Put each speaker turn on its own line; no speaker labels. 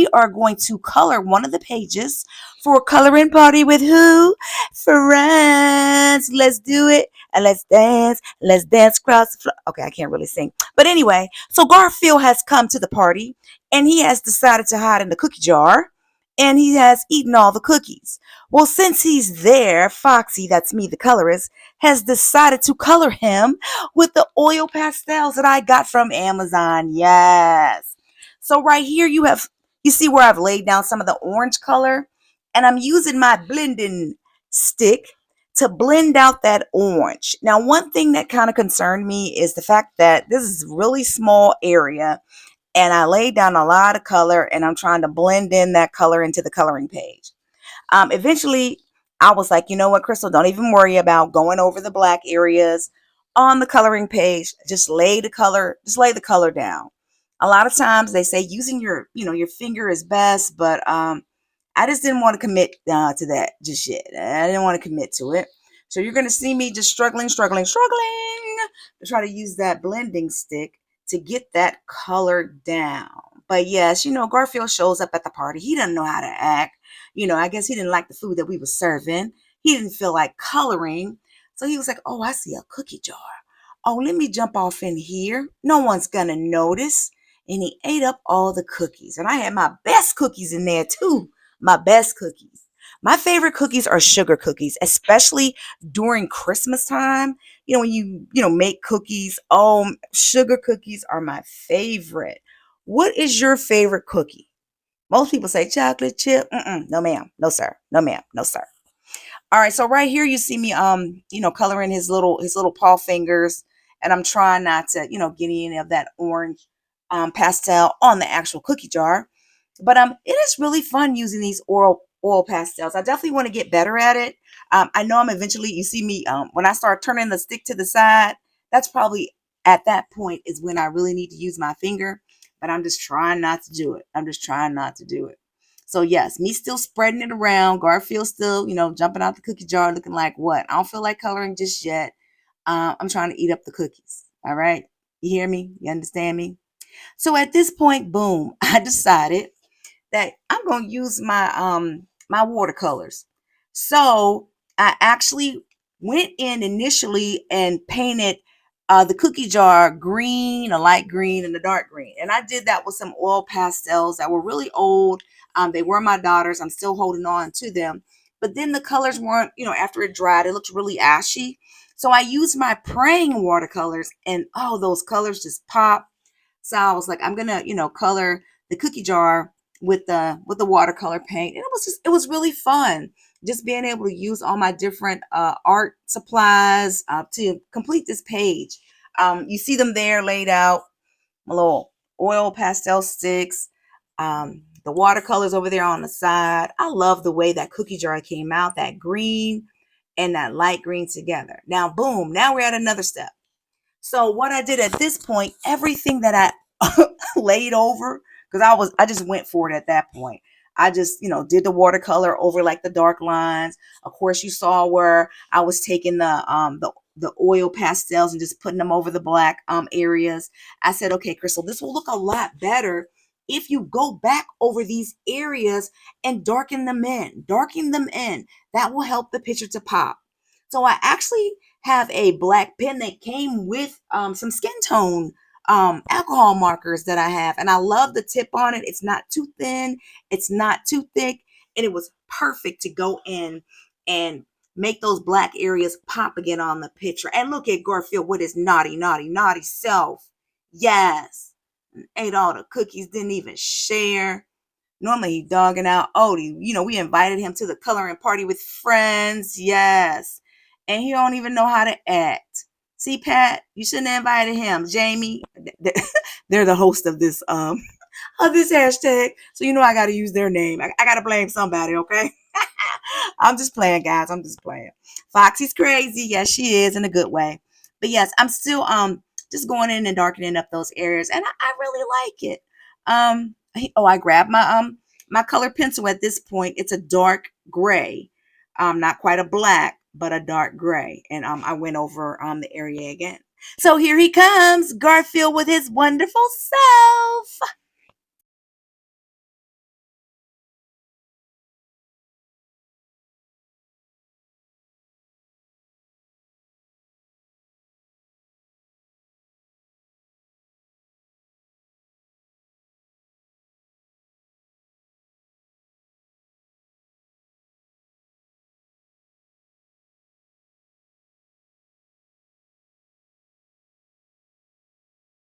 we are going to color one of the pages for a coloring party with who? Friends. Let's do it. And let's dance. Let's dance across the floor. Okay, I can't really sing. But anyway, so Garfield has come to the party and he has decided to hide in the cookie jar and he has eaten all the cookies. Well, since he's there, Foxy, that's me, the colorist, has decided to color him with the oil pastels that I got from Amazon. Yes. So right here you see where I've laid down some of the orange color and I'm using my blending stick to blend out that orange. Now, one thing that kind of concerned me is the fact that this is a really small area and I laid down a lot of color and I'm trying to blend in that color into the coloring page. Eventually, I was like, you know what, Crystal, don't even worry about going over the black areas on the coloring page. Just lay the color down. A lot of times they say using your finger is best, but I just didn't want to commit to that just yet. I didn't want to commit to it. So you're going to see me just struggling to try to use that blending stick to get that color down. But yes, Garfield shows up at the party. He doesn't know how to act. I guess he didn't like the food that we were serving. He didn't feel like coloring. So he was like, oh, I see a cookie jar. Oh, let me jump off in here. No one's going to notice. And he ate up all the cookies. And I had my best cookies in there too. My best cookies. My favorite cookies are sugar cookies, especially during Christmas time. When you make cookies. Oh, sugar cookies are my favorite. What is your favorite cookie? Most people say chocolate chip. No, ma'am. No, sir. No, ma'am. No, sir. All right. So right here, you see me, coloring his little paw fingers, and I'm trying not to, get any of that orange, pastel on the actual cookie jar. But it is really fun using these oil pastels. I definitely want to get better at it. I know I'm eventually. You see me when I start turning the stick to the side. That's probably at that point is when I really need to use my finger. But I'm just trying not to do it. I'm just trying not to do it. So yes, me still spreading it around. Garfield still, jumping out the cookie jar, looking like what? I don't feel like coloring just yet. I'm trying to eat up the cookies. All right, you hear me? You understand me? So at this point, boom, I decided that I'm going to use my watercolors. So I actually went in initially and painted the cookie jar green, a light green, and a dark green. And I did that with some oil pastels that were really old. They were my daughter's. I'm still holding on to them. But then the colors weren't, after it dried, it looked really ashy. So I used my praying watercolors, and oh, those colors just pop. So I was like, I'm gonna, color the cookie jar with the watercolor paint. And it was really fun just being able to use all my different art supplies to complete this page. You see them there laid out, my little oil pastel sticks, the watercolors over there on the side. I love the way that cookie jar came out, that green and that light green together. Now, boom, now we're at another step. So what I did at this point, everything that I laid over, because I just went for it at that point. I just, did the watercolor over like the dark lines. Of course, you saw where I was taking the oil pastels and just putting them over the black areas. I said, okay, Crystal, this will look a lot better if you go back over these areas and darken them in. Darken them in. That will help the picture to pop. So I actually have a black pen that came with some skin tone alcohol markers that I have. And I love the tip on it. It's not too thin. It's not too thick. And it was perfect to go in and make those black areas pop again on the picture. And look at Garfield with his naughty, naughty, naughty self. Yes. Ate all the cookies, didn't even share. Normally he dogging out Odie. We invited him to the coloring party with friends. Yes. And he don't even know how to act. See, Pat, you shouldn't have invited him. Jamie, they're the host of this of this hashtag. So I gotta use their name. I gotta blame somebody, okay? I'm just playing, guys. I'm just playing. Foxy's crazy. Yes, she is in a good way. But yes, I'm still just going in and darkening up those areas. And I really like it. I grabbed my color pencil at this point. It's a dark gray, not quite a black, but a dark gray. And I went over the area again. So here he comes, Garfield with his wonderful self.